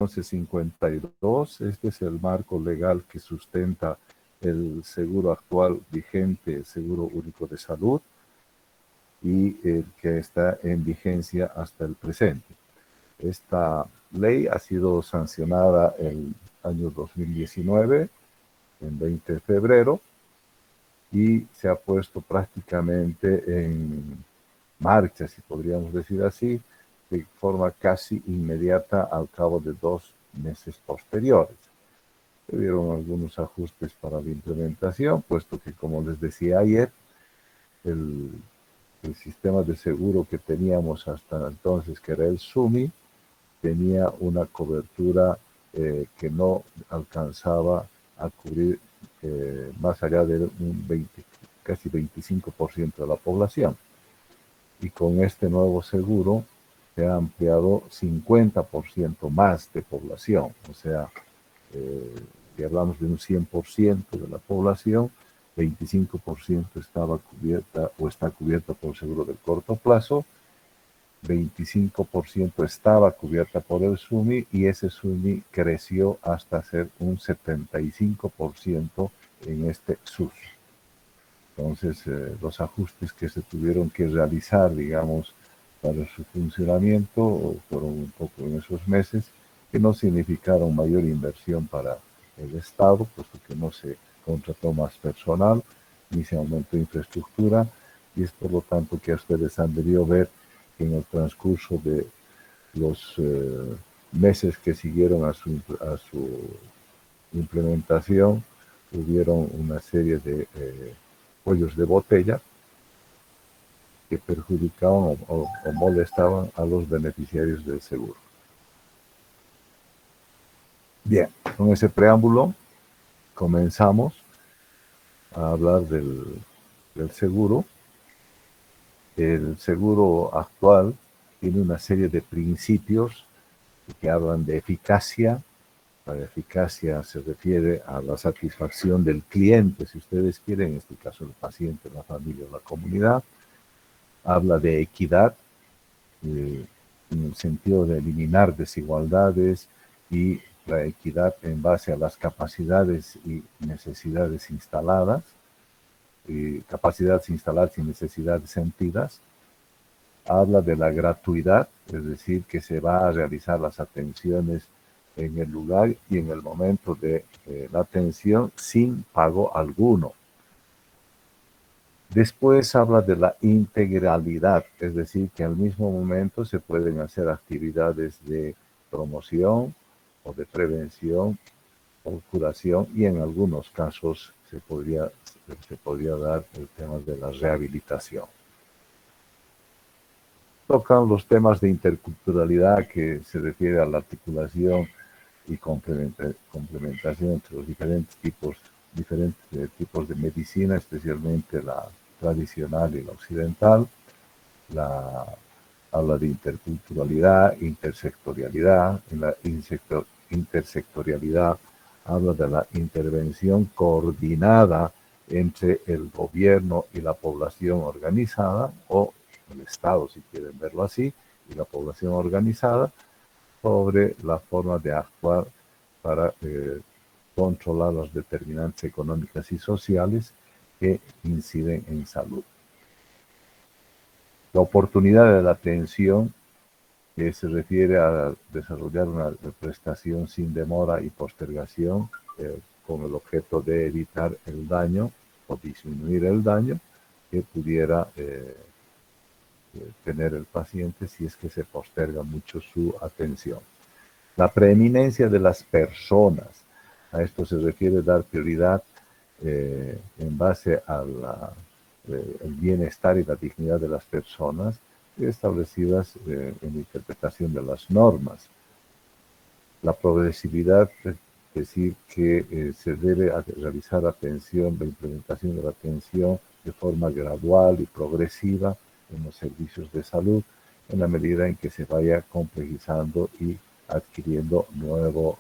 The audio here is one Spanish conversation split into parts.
1952. Este es el marco legal que sustenta el seguro actual vigente, el Seguro Único de Salud, y el que está en vigencia hasta el presente. Esta ley ha sido sancionada el año 2019, en 20 de febrero, y se ha puesto prácticamente en marcha, si podríamos decir así, de forma casi inmediata al cabo de 2 meses posteriores. Se dieron algunos ajustes para la implementación, puesto que, como les decía ayer, el, el sistema de seguro que teníamos hasta entonces, que era el SUMI, tenía una cobertura que no alcanzaba a cubrir más allá de un 20, casi 25% de la población. Y con este nuevo seguro se ha ampliado 50% más de población. O sea, si hablamos de un 100% de la población, 25% estaba cubierta o está cubierta por seguro de corto plazo, 25% estaba cubierta por el SUMI, y ese SUMI creció hasta ser un 75% en este SUS. Entonces, los ajustes que se tuvieron que realizar, digamos, para su funcionamiento fueron un poco en esos meses, que no significaron mayor inversión para el Estado, puesto que no se contrató más personal, ni se aumentó infraestructura, y es por lo tanto que ustedes han debido ver que en el transcurso de los meses que siguieron a su implementación, hubieron una serie de cuellos de botella que perjudicaban o molestaban a los beneficiarios del seguro. Bien, con ese preámbulo comenzamos a hablar del seguro. El seguro actual tiene una serie de principios que hablan de eficacia. La eficacia se refiere a la satisfacción del cliente, si ustedes quieren, en este caso el paciente, la familia o la comunidad. Habla de equidad, en el sentido de eliminar desigualdades, y la equidad en base a las capacidades y necesidades instaladas, capacidades instaladas y necesidades sentidas. Habla de la gratuidad, es decir, que se va a realizar las atenciones en el lugar y en el momento de la atención sin pago alguno. Después habla de la integralidad, es decir, que al mismo momento se pueden hacer actividades de promoción o de prevención o curación, y en algunos casos se podría dar el tema de la rehabilitación. Tocan los temas de interculturalidad, que se refiere a la articulación y complementación entre los diferentes tipos de medicina, especialmente la tradicional y la occidental. Habla de interculturalidad, intersectorialidad. En la intersectorialidad habla de la intervención coordinada entre el gobierno y la población organizada, o el Estado, si quieren verlo así, y la población organizada, sobre la forma de actuar para controlar las determinantes económicas y sociales que inciden en salud. La oportunidad de la atención, que se refiere a desarrollar una prestación sin demora y postergación, con el objeto de evitar el daño o disminuir el daño que pudiera tener el paciente si es que se posterga mucho su atención. La preeminencia de las personas. A esto se refiere dar prioridad en base al el bienestar y la dignidad de las personas establecidas en la interpretación de las normas. La progresividad, es decir, que se debe realizar atención, la implementación de la atención de forma gradual y progresiva en los servicios de salud, en la medida en que se vaya complejizando y adquiriendo nuevo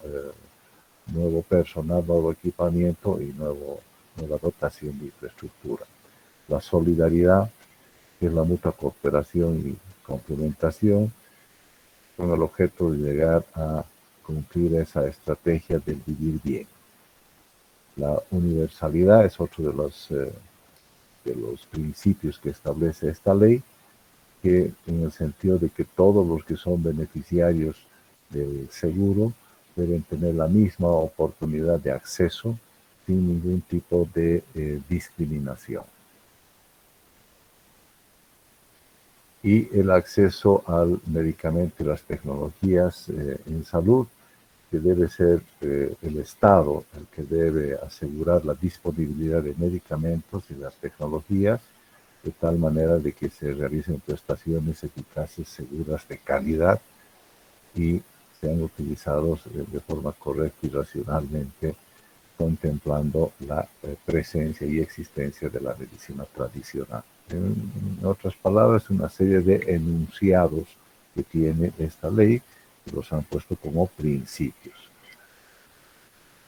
personal, nuevo equipamiento y nueva dotación de infraestructura. La solidaridad, que es la mutua cooperación y complementación, con el objeto de llegar a cumplir esa estrategia del vivir bien. La universalidad es otro de los principios que establece esta ley, que en el sentido de que todos los que son beneficiarios del seguro deben tener la misma oportunidad de acceso sin ningún tipo de discriminación. Y el acceso al medicamento y las tecnologías en salud, que debe ser el Estado el que debe asegurar la disponibilidad de medicamentos y las tecnologías, de tal manera de que se realicen prestaciones eficaces, seguras, de calidad y sean utilizados de forma correcta y racionalmente, contemplando la presencia y existencia de la medicina tradicional. En otras palabras, una serie de enunciados que tiene esta ley, que los han puesto como principios.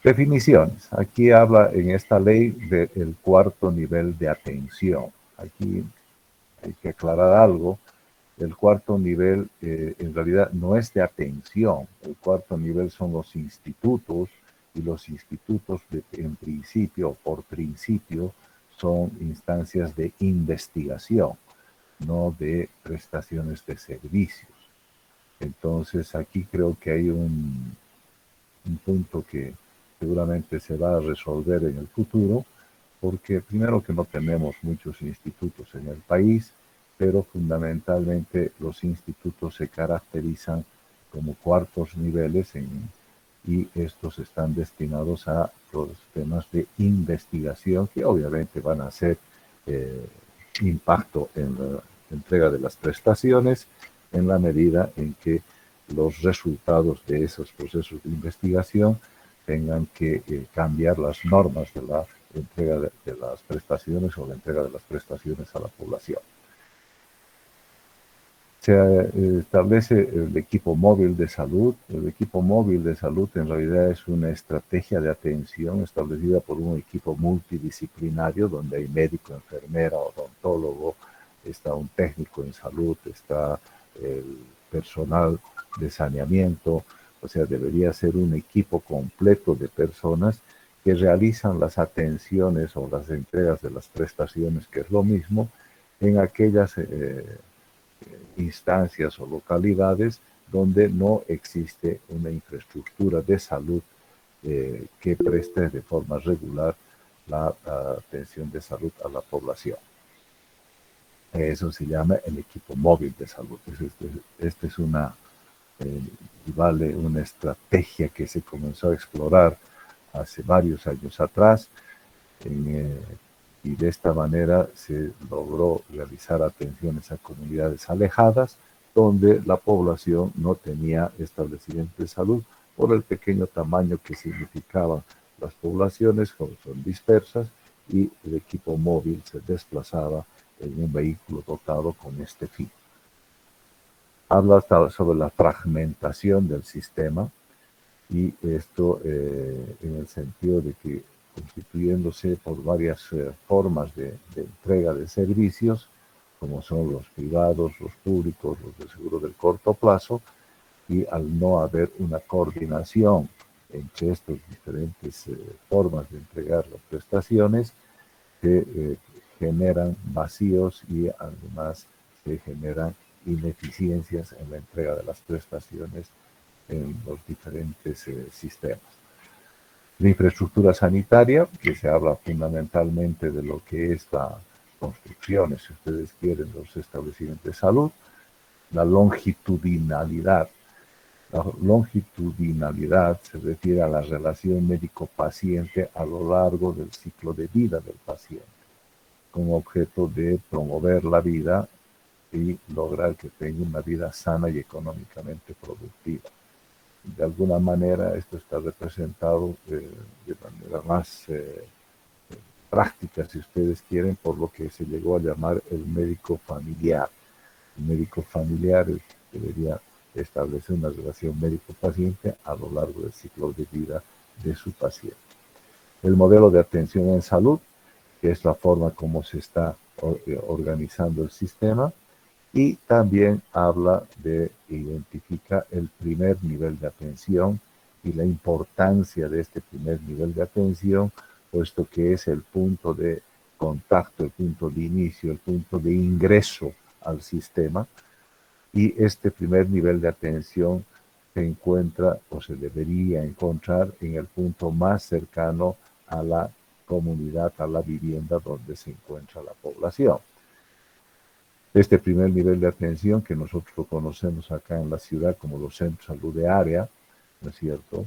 Definiciones. Aquí habla en esta ley del cuarto nivel de atención. Aquí hay que aclarar algo. El cuarto nivel en realidad no es de atención. El cuarto nivel son los institutos, y los institutos en principio, por principio, son instancias de investigación, no de prestaciones de servicios. Entonces aquí creo que hay un punto que seguramente se va a resolver en el futuro, porque primero que no tenemos muchos institutos en el país, pero fundamentalmente los institutos se caracterizan como cuartos niveles y estos están destinados a los temas de investigación que obviamente van a hacer impacto en la entrega de las prestaciones en la medida en que los resultados de esos procesos de investigación tengan que cambiar las normas de la entrega de las prestaciones o la entrega de las prestaciones a la población. Se establece el equipo móvil de salud. El equipo móvil de salud en realidad es una estrategia de atención establecida por un equipo multidisciplinario donde hay médico, enfermera, odontólogo, está un técnico en salud, está el personal de saneamiento. O sea, debería ser un equipo completo de personas que realizan las atenciones o las entregas de las prestaciones, que es lo mismo, en aquellas instancias o localidades donde no existe una infraestructura de salud que preste de forma regular la atención de salud a la población. Eso se llama el equipo móvil de salud. Esta es una estrategia que se comenzó a explorar hace varios años atrás, y de esta manera se logró realizar atenciones a comunidades alejadas donde la población no tenía establecimientos de salud por el pequeño tamaño que significaban las poblaciones, como son dispersas, y el equipo móvil se desplazaba en un vehículo dotado con este fin. Habla sobre la fragmentación del sistema, y esto en el sentido de que, constituyéndose por varias formas de entrega de servicios, como son los privados, los públicos, los de seguro del corto plazo, y al no haber una coordinación entre estas diferentes formas de entregar las prestaciones, se generan vacíos y además se generan ineficiencias en la entrega de las prestaciones en los diferentes sistemas. La infraestructura sanitaria, que se habla fundamentalmente de lo que es la construcción, si ustedes quieren, los establecimientos de salud. La longitudinalidad. La longitudinalidad se refiere a la relación médico-paciente a lo largo del ciclo de vida del paciente, con objeto de promover la vida y lograr que tenga una vida sana y económicamente productiva. De alguna manera esto está representado de manera más práctica, si ustedes quieren, por lo que se llegó a llamar el médico familiar. El médico familiar debería establecer una relación médico-paciente a lo largo del ciclo de vida de su paciente. El modelo de atención en salud, que es la forma como se está organizando el sistema, Y también identifica el primer nivel de atención y la importancia de este primer nivel de atención, puesto que es el punto de contacto, el punto de inicio, el punto de ingreso al sistema. Y este primer nivel de atención se encuentra o se debería encontrar en el punto más cercano a la comunidad, a la vivienda donde se encuentra la población. Este primer nivel de atención que nosotros conocemos acá en la ciudad como los centros de salud de área, ¿no es cierto?,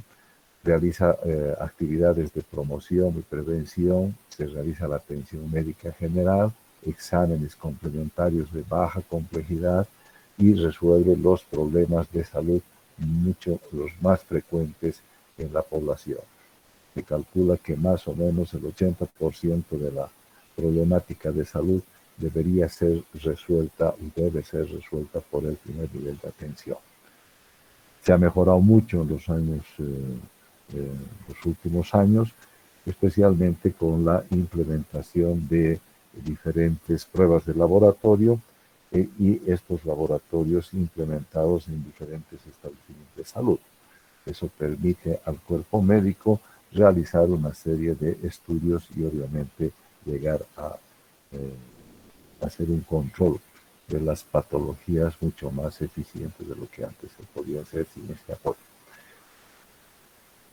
realiza actividades de promoción y prevención, se realiza la atención médica general, exámenes complementarios de baja complejidad y resuelve los problemas de salud, los más frecuentes en la población. Se calcula que más o menos el 80% de la problemática de salud debería ser resuelta y debe ser resuelta por el primer nivel de atención. Se ha mejorado mucho en los últimos años, especialmente con la implementación de diferentes pruebas de laboratorio y estos laboratorios implementados en diferentes establecimientos de salud. Eso permite al cuerpo médico realizar una serie de estudios y obviamente llegar a hacer un control de las patologías mucho más eficientes de lo que antes se podía hacer sin este apoyo.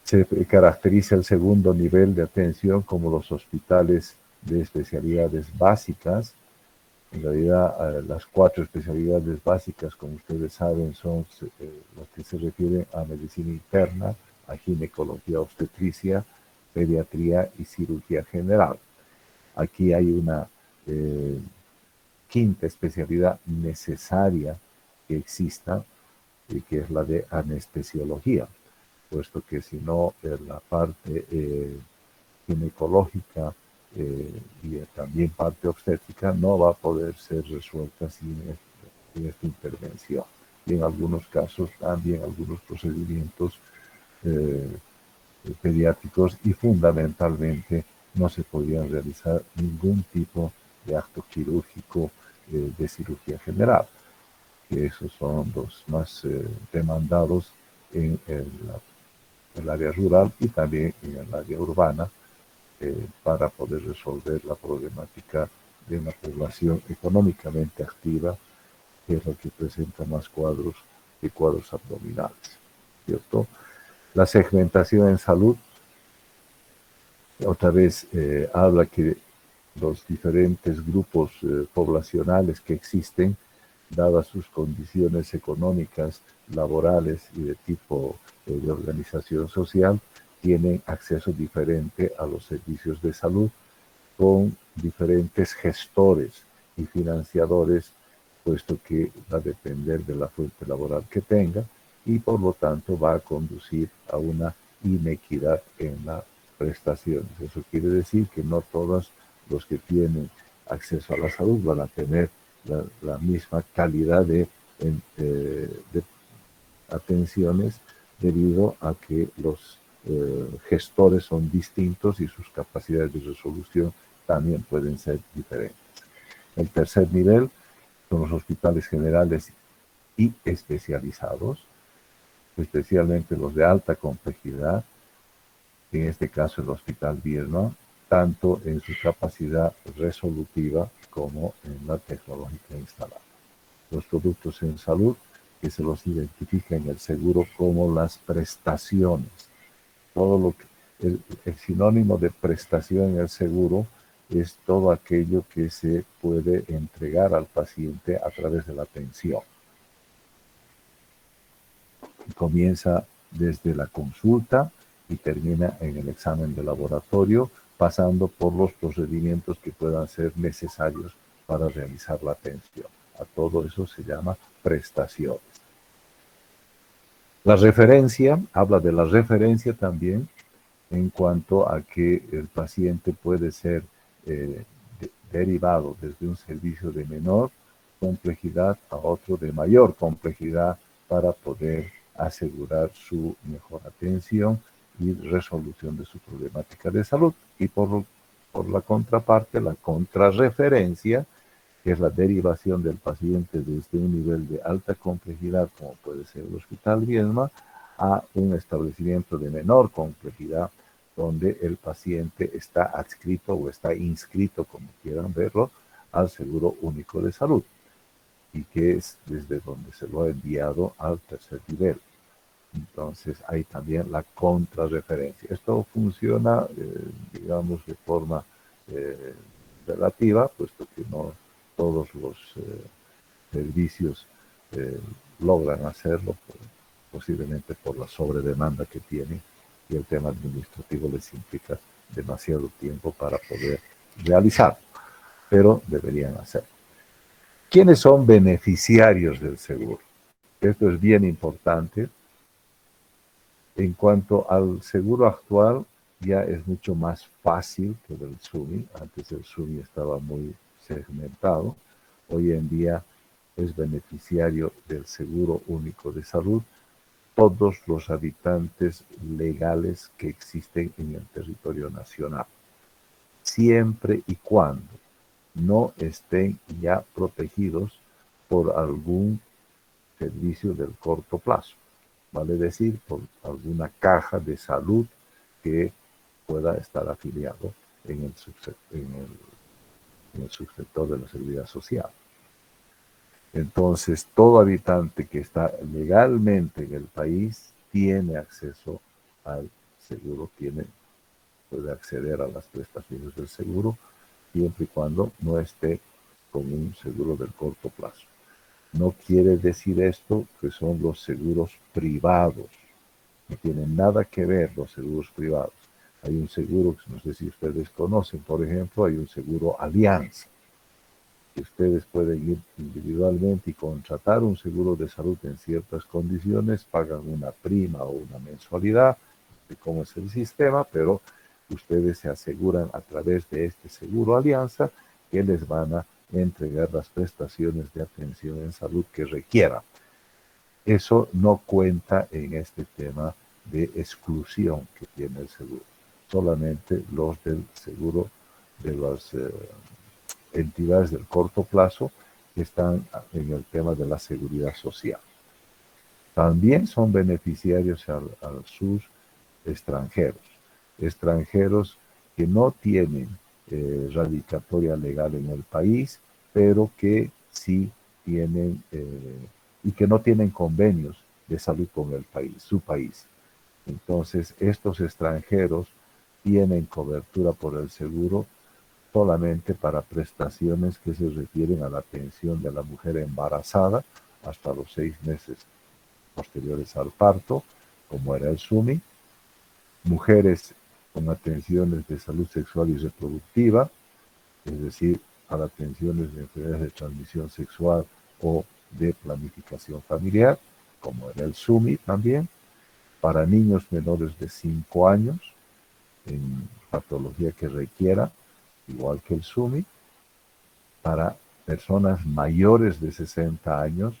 Se caracteriza el segundo nivel de atención como los hospitales de especialidades básicas. En realidad, las 4 especialidades básicas, como ustedes saben, son las que se refieren a medicina interna, a ginecología obstetricia, pediatría y cirugía general. Aquí hay una quinta especialidad necesaria que exista, que es la de anestesiología, puesto que si no, la parte ginecológica y también parte obstétrica no va a poder ser resuelta sin esta intervención. Y en algunos casos también algunos procedimientos pediátricos y fundamentalmente no se podían realizar ningún tipo de acto quirúrgico de cirugía general, que esos son los más demandados en el área rural y también en el área urbana para poder resolver la problemática de una población económicamente activa, que es la que presenta más cuadros abdominales, ¿cierto? La segmentación en salud, otra vez habla que los diferentes grupos poblacionales que existen, dadas sus condiciones económicas, laborales y de tipo de organización social, tienen acceso diferente a los servicios de salud con diferentes gestores y financiadores, puesto que va a depender de la fuente laboral que tenga y por lo tanto va a conducir a una inequidad en las prestaciones. Eso quiere decir que no todos los que tienen acceso a la salud van a tener la misma calidad de atenciones debido a que los gestores son distintos y sus capacidades de resolución también pueden ser diferentes. El tercer nivel son los hospitales generales y especializados, especialmente los de alta complejidad, en este caso el Hospital Birna, tanto en su capacidad resolutiva como en la tecnológica instalada. Los productos en salud, que se los identifica en el seguro como las prestaciones. Todo lo que el sinónimo de prestación en el seguro es todo aquello que se puede entregar al paciente a través de la atención. Comienza desde la consulta y termina en el examen de laboratorio, pasando por los procedimientos que puedan ser necesarios para realizar la atención. A todo eso se llama prestaciones. La referencia, habla de la referencia también en cuanto a que el paciente puede ser derivado desde un servicio de menor complejidad a otro de mayor complejidad para poder asegurar su mejor atención y resolución de su problemática de salud. Y por la contraparte, la contrarreferencia que es la derivación del paciente desde un nivel de alta complejidad, como puede ser el Hospital Viedma, a un establecimiento de menor complejidad, donde el paciente está adscrito o está inscrito, como quieran verlo, al Seguro Único de Salud, y que es desde donde se lo ha enviado al tercer nivel. Entonces hay también la contrarreferencia. Esto funciona, digamos, de forma eh, relativa, puesto que no todos los servicios eh, logran hacerlo, posiblemente por la sobredemanda que tienen, y el tema administrativo les implica demasiado tiempo para poder realizar, pero deberían hacerlo. ¿Quiénes son beneficiarios del seguro? Esto es bien importante. En cuanto al seguro actual, ya es mucho más fácil que el SUMI. Antes el SUMI estaba muy segmentado. Hoy en día es beneficiario del Seguro Único de Salud todos los habitantes legales que existen en el territorio nacional, siempre y cuando no estén ya protegidos por algún servicio del corto plazo, vale decir, por alguna caja de salud que pueda estar afiliado en el subsector de la seguridad social. Entonces, todo habitante que está legalmente en el país tiene acceso al seguro, puede acceder a las prestaciones del seguro, siempre y cuando no esté con un seguro del corto plazo. No quiere decir esto que son los seguros privados. No tienen nada que ver los seguros privados. Hay un seguro, no sé si ustedes conocen, por ejemplo, hay un seguro Alianza, que ustedes pueden ir individualmente y contratar un seguro de salud en ciertas condiciones, pagan una prima o una mensualidad, de cómo es el sistema, pero ustedes se aseguran a través de este seguro Alianza que les van a entregar las prestaciones de atención en salud que requieran. Eso no cuenta en este tema de exclusión que tiene el seguro. Solamente los del seguro de las entidades del corto plazo que están en el tema de la seguridad social. También son beneficiarios a sus extranjeros, extranjeros que no tienen radicatoria legal en el país, pero que sí tienen y que no tienen convenios de salud con el país, su país. Entonces, estos extranjeros tienen cobertura por el seguro solamente para prestaciones que se refieren a la atención de la mujer embarazada hasta los 6 meses posteriores al parto, como era el SUMI, mujeres con atenciones de salud sexual y reproductiva, es decir, para atenciones de enfermedades de transmisión sexual o de planificación familiar, como era el SUMI también, para niños menores de 5 años, en patología que requiera, igual que el SUMI, para personas mayores de 60 años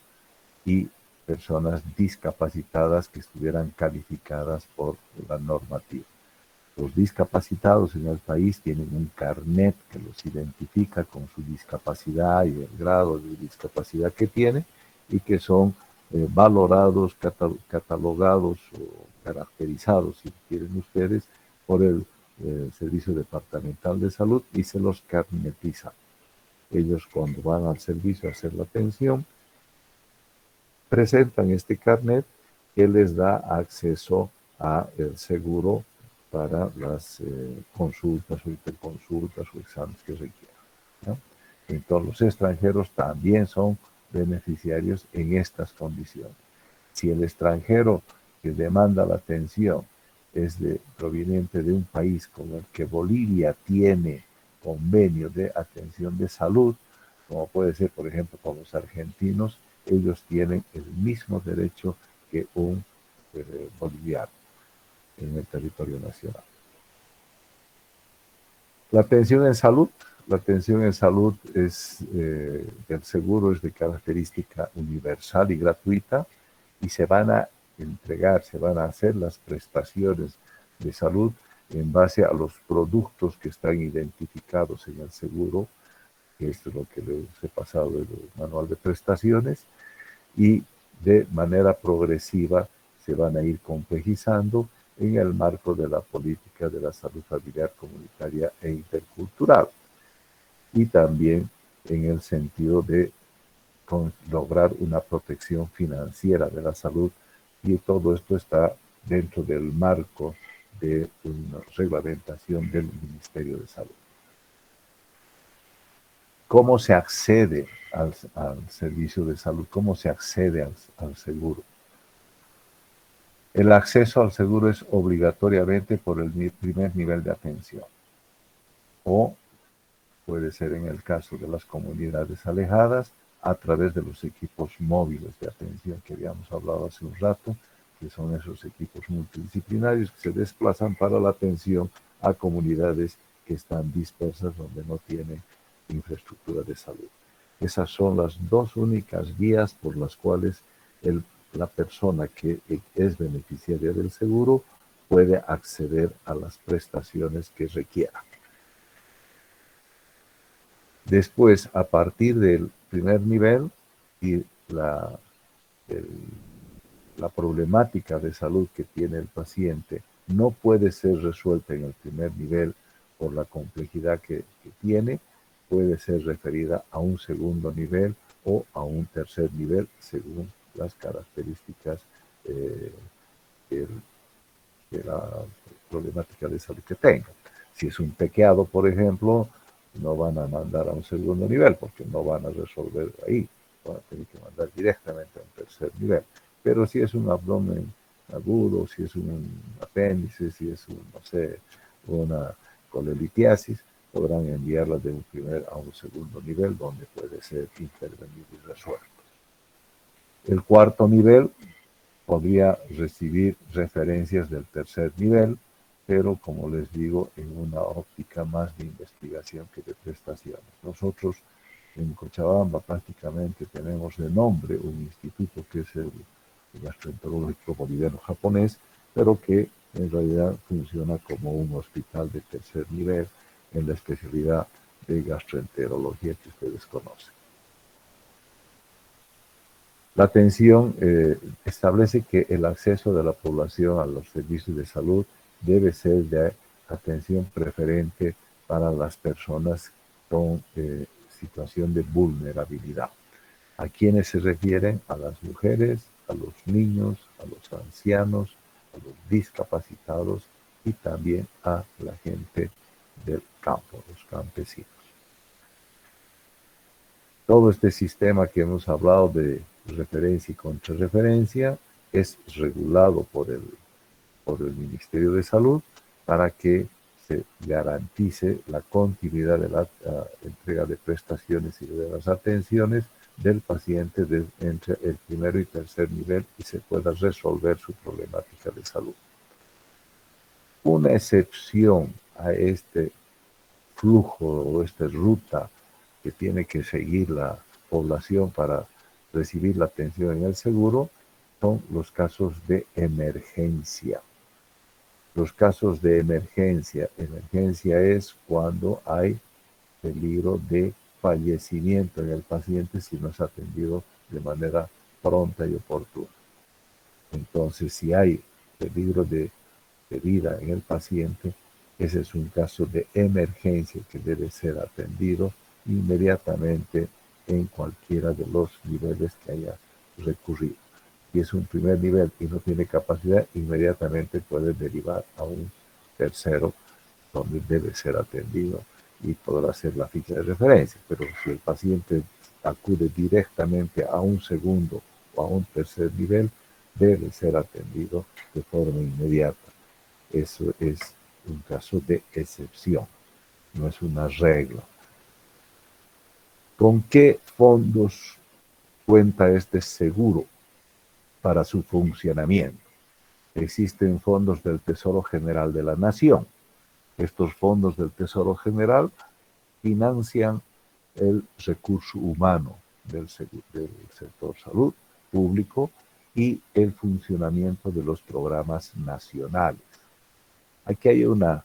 y personas discapacitadas que estuvieran calificadas por la normativa. Los discapacitados en el país tienen un carnet que los identifica con su discapacidad y el grado de discapacidad que tiene y que son valorados, catalogados o caracterizados, si quieren ustedes, por el Servicio Departamental de Salud y se los carnetiza. Ellos cuando van al servicio a hacer la atención, presentan este carnet que les da acceso a el seguro para las consultas o interconsultas o exámenes que requieran, ¿no? Entonces los extranjeros también son beneficiarios en estas condiciones. Si el extranjero que demanda la atención es proveniente de un país con el que Bolivia tiene convenio de atención de salud, como puede ser, por ejemplo, con los argentinos, ellos tienen el mismo derecho que un boliviano en el territorio nacional. La atención en salud. La atención en salud el seguro es de característica universal y gratuita y se van a entregar, se van a hacer las prestaciones de salud en base a los productos que están identificados en el seguro Esto es lo que les he pasado del manual de prestaciones, y de manera progresiva se van a ir complejizando en el marco de la política de la salud familiar, comunitaria e intercultural, y también en el sentido de lograr una protección financiera de la salud, y todo esto está dentro del marco de una reglamentación del Ministerio de Salud. ¿Cómo se accede al servicio de salud? ¿Cómo se accede al seguro? El acceso al seguro es obligatoriamente por el primer nivel de atención, o puede ser, en el caso de las comunidades alejadas, a través de los equipos móviles de atención que habíamos hablado hace un rato, que son esos equipos multidisciplinarios que se desplazan para la atención a comunidades que están dispersas, donde no tienen infraestructura de salud. Esas son las dos únicas vías por las cuales la persona que es beneficiaria del seguro puede acceder a las prestaciones que requiera. Después, a partir del primer nivel y la problemática de salud que tiene el paciente no puede ser resuelta en el primer nivel por la complejidad que tiene, puede ser referida a un segundo nivel o a un tercer nivel según las características de la problemática de salud que tenga. Si es un pequeado, por ejemplo, no van a mandar a un segundo nivel porque no van a resolver ahí, van a tener que mandar directamente a un tercer nivel. Pero si es un abdomen agudo, si es un apéndice, si es no sé, una colelitiasis, podrán enviarla de un primer a un segundo nivel, donde puede ser intervenido y resuelto. El cuarto nivel podría recibir referencias del tercer nivel, pero como les digo, en una óptica más de investigación que de prestaciones. Nosotros en Cochabamba prácticamente tenemos de nombre un instituto que es el gastroenterológico boliviano japonés, pero que en realidad funciona como un hospital de tercer nivel en la especialidad de gastroenterología que ustedes conocen. La atención establece que el acceso de la población a los servicios de salud debe ser de atención preferente para las personas con situación de vulnerabilidad. ¿A quiénes se refieren? A las mujeres, a los niños, a los ancianos, a los discapacitados y también a la gente del campo, los campesinos. Todo este sistema que hemos hablado de referencia y contrarreferencia es regulado por el Ministerio de Salud para que se garantice la continuidad de la entrega de prestaciones y de las atenciones del paciente entre el primero y tercer nivel, y se pueda resolver su problemática de salud. Una excepción a este flujo o esta ruta que tiene que seguir la población para recibir la atención en el seguro son los casos de emergencia. Los casos de emergencia es cuando hay peligro de fallecimiento en el paciente si no es atendido de manera pronta y oportuna. Entonces, si hay peligro de vida en el paciente, ese es un caso de emergencia que debe ser atendido inmediatamente en cualquiera de los niveles que haya recurrido. Si es un primer nivel y no tiene capacidad, inmediatamente puede derivar a un tercero, donde debe ser atendido y podrá ser la ficha de referencia. Pero si el paciente acude directamente a un segundo o a un tercer nivel, debe ser atendido de forma inmediata. Eso es un caso de excepción, no es una regla. ¿Con qué fondos cuenta este seguro para su funcionamiento? Existen fondos del Tesoro General de la Nación. Estos fondos del Tesoro General financian el recurso humano del sector salud público y el funcionamiento de los programas nacionales. Aquí hay una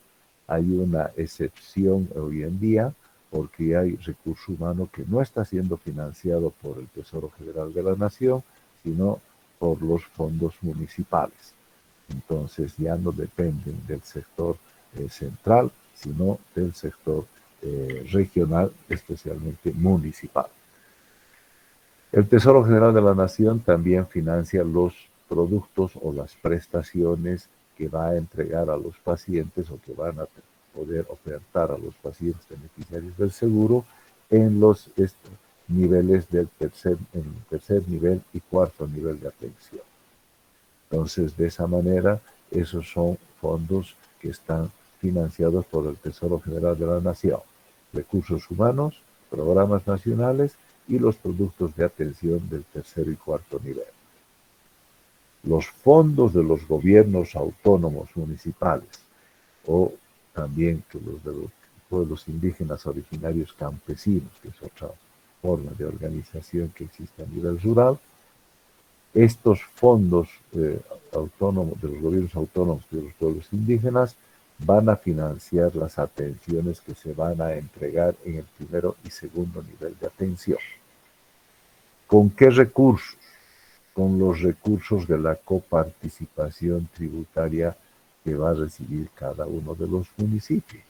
excepción hoy en día, porque hay recurso humano que no está siendo financiado por el Tesoro General de la Nación, sino por los fondos municipales. Entonces ya no dependen del sector central, sino del sector regional, especialmente municipal. El Tesoro General de la Nación también financia los productos o las prestaciones que va a entregar a los pacientes o que van a poder ofertar a los pacientes beneficiarios del seguro en los niveles del tercer nivel y cuarto nivel de atención. Entonces, de esa manera, esos son fondos que están financiados por el Tesoro General de la Nación. Recursos humanos, programas nacionales y los productos de atención del tercer y cuarto nivel. Los fondos de los gobiernos autónomos municipales o también que los de los pueblos indígenas originarios campesinos, que es otra forma de organización que existe a nivel rural, estos fondos autónomos, de los gobiernos autónomos de los pueblos indígenas, van a financiar las atenciones que se van a entregar en el primero y segundo nivel de atención. ¿Con qué recursos? Con los recursos de la coparticipación tributaria que va a recibir cada uno de los municipios.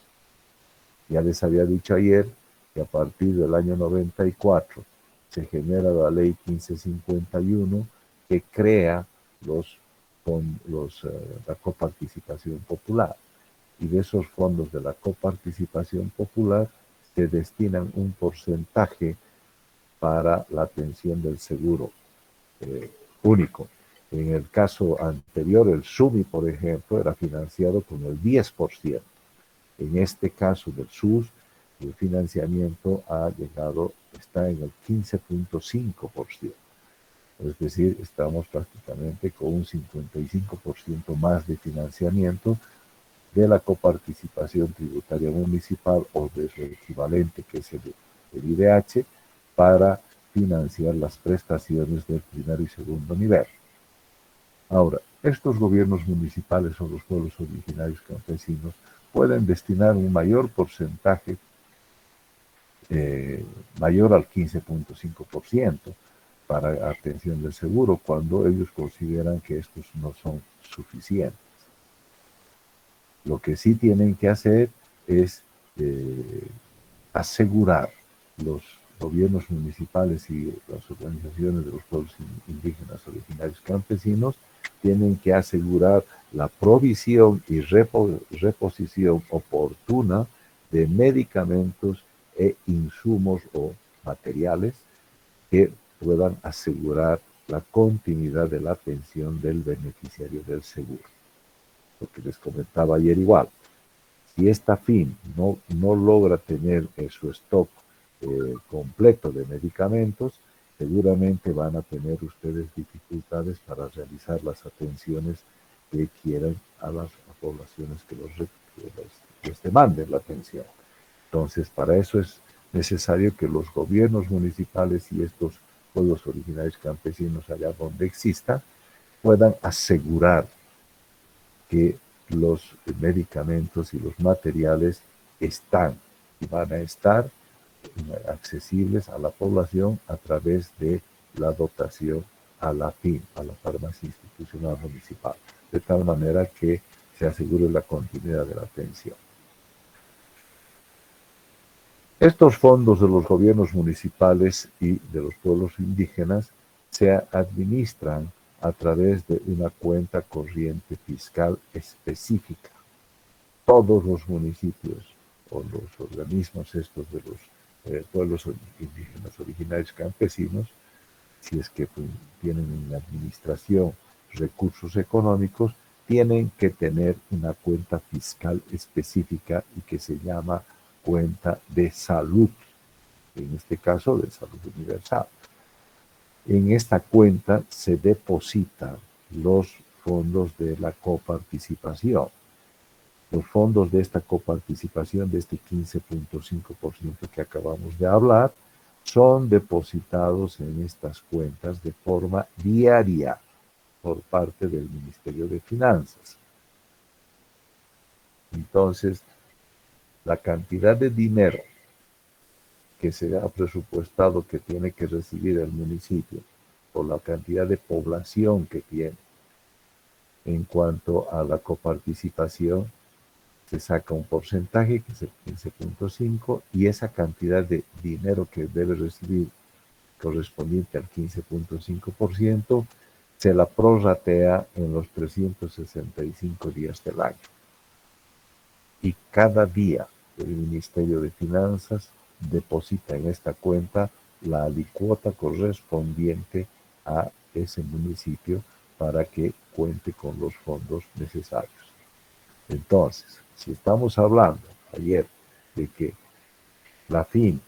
Ya les había dicho ayer que a partir del año 94 se genera la ley 1551 que crea la coparticipación popular. Y de esos fondos de la coparticipación popular se destinan un porcentaje para la atención del seguro único. En el caso anterior, el SUMI, por ejemplo, era financiado con el 10%. En este caso del SUS, el financiamiento está en el 15.5%. Es decir, estamos prácticamente con un 55% más de financiamiento de la coparticipación tributaria municipal o de su equivalente, que es el IDH, para financiar las prestaciones del primer y segundo nivel. Ahora, estos gobiernos municipales o los pueblos originarios campesinos pueden destinar un mayor porcentaje, mayor al 15.5%, para atención del seguro, cuando ellos consideran que estos no son suficientes. Lo que sí tienen que hacer es asegurar los gobiernos municipales y las organizaciones de los pueblos indígenas originarios campesinos, tienen que asegurar la provisión y reposición oportuna de medicamentos e insumos o materiales que puedan asegurar la continuidad de la atención del beneficiario del seguro. Lo que les comentaba ayer igual, si esta FIN no logra tener su stock completo de medicamentos, seguramente van a tener ustedes dificultades para realizar las atenciones que quieran a las poblaciones que les demanden la atención. Entonces, para eso es necesario que los gobiernos municipales y estos pueblos originarios campesinos allá donde exista puedan asegurar que los medicamentos y los materiales están y van a estar accesibles a la población a través de la dotación a la FIM, a la farmacia institucional municipal, de tal manera que se asegure la continuidad de la atención. Estos fondos de los gobiernos municipales y de los pueblos indígenas se administran a través de una cuenta corriente fiscal específica. Todos los municipios o los organismos estos de los pueblos indígenas originarios campesinos, si es que tienen en la administración recursos económicos, tienen que tener una cuenta fiscal específica y que se llama cuenta de salud, en este caso de salud universal. En esta cuenta se depositan los fondos de la coparticipación. Los fondos de esta coparticipación, de este 15.5% que acabamos de hablar, son depositados en estas cuentas de forma diaria por parte del Ministerio de Finanzas. Entonces, la cantidad de dinero que se ha presupuestado que tiene que recibir el municipio por la cantidad de población que tiene. En cuanto a la coparticipación, se saca un porcentaje que es el 15.5 y esa cantidad de dinero que debe recibir correspondiente al 15.5% se la prorratea en los 365 días del año. Y cada día el Ministerio de Finanzas deposita en esta cuenta la alicuota correspondiente a ese municipio para que cuente con los fondos necesarios. Entonces, si estamos hablando ayer de que la FIN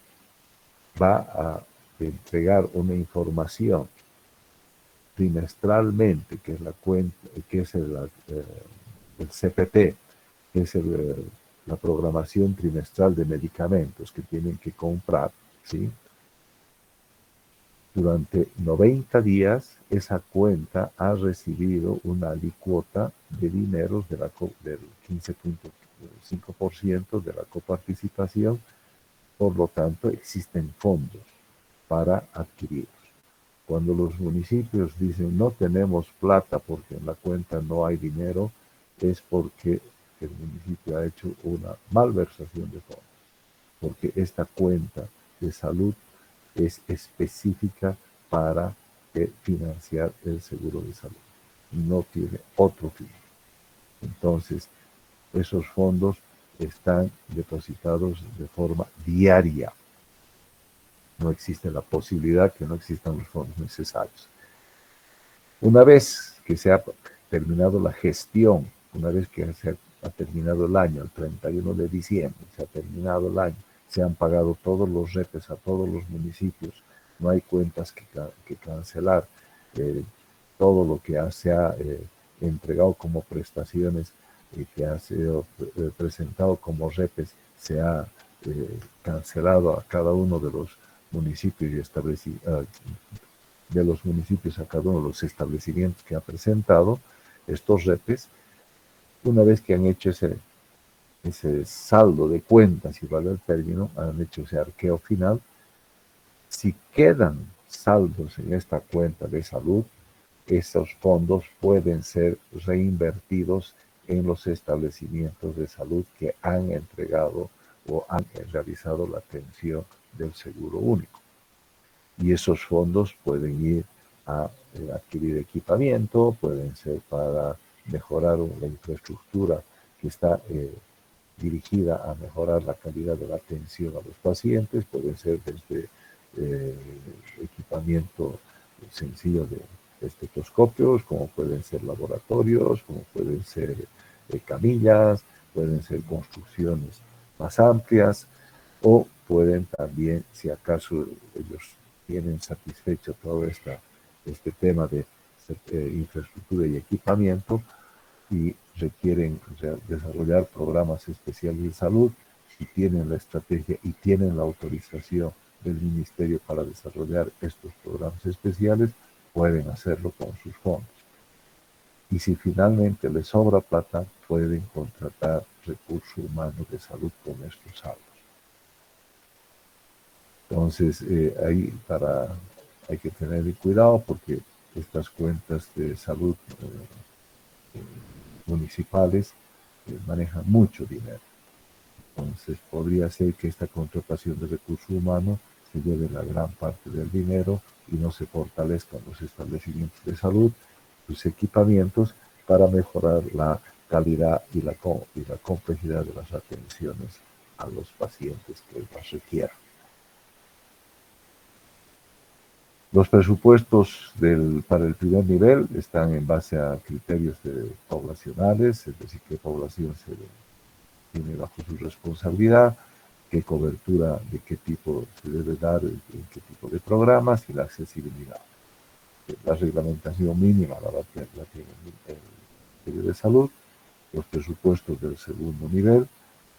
va a entregar una información trimestralmente, que es la cuenta, que es el CPT, que es la programación trimestral de medicamentos que tienen que comprar, ¿sí? Durante 90 días, esa cuenta ha recibido una alicuota de dineros del 15.5% de la coparticipación, por lo tanto, existen fondos para adquirirlos. Cuando los municipios dicen no tenemos plata porque en la cuenta no hay dinero, es porque el municipio ha hecho una malversación de fondos, porque esta cuenta de salud es específica para financiar el seguro de salud. No tiene otro fin. Entonces, esos fondos están depositados de forma diaria. No existe la posibilidad que no existan los fondos necesarios. Una vez que se ha terminado la gestión, una vez que se ha terminado el año, el 31 de diciembre, se ha terminado el año, se han pagado todos los repes a todos los municipios, no hay cuentas que cancelar, todo lo que se ha entregado como prestaciones y que ha sido presentado como repes se ha cancelado a cada uno de los municipios y de los municipios a cada uno de los establecimientos que ha presentado estos repes. Una vez que han hecho ese saldo de cuentas, si vale el término, han hecho ese arqueo final, si quedan saldos en esta cuenta de salud, esos fondos pueden ser reinvertidos en los establecimientos de salud que han entregado o han realizado la atención del seguro único. Y esos fondos pueden ir a adquirir equipamiento, pueden ser para mejorar la infraestructura que está dirigida a mejorar la calidad de la atención a los pacientes, pueden ser desde equipamiento sencillo de estetoscopios, como pueden ser laboratorios, como pueden ser camillas, pueden ser construcciones más amplias, o pueden también, si acaso ellos tienen satisfecho todo este tema de infraestructura y equipamiento y requieren desarrollar programas especiales de salud, y tienen la estrategia y tienen la autorización del ministerio para desarrollar estos programas especiales, pueden hacerlo con sus fondos. Y si finalmente les sobra plata, pueden contratar recursos humanos de salud con estos saldos. Entonces, hay que tener cuidado porque estas cuentas de salud municipales manejan mucho dinero. Entonces, podría ser que esta contratación de recursos humanos se lleve la gran parte del dinero y no se fortalezcan los establecimientos de salud, sus equipamientos, para mejorar la calidad y la complejidad de las atenciones a los pacientes que las requieran. Los presupuestos para el primer nivel están en base a criterios poblacionales, es decir, qué población se tiene bajo su responsabilidad, qué cobertura de qué tipo se debe dar, en qué tipo de programas y la accesibilidad. La reglamentación mínima la tiene el Ministerio de Salud. Los presupuestos del segundo nivel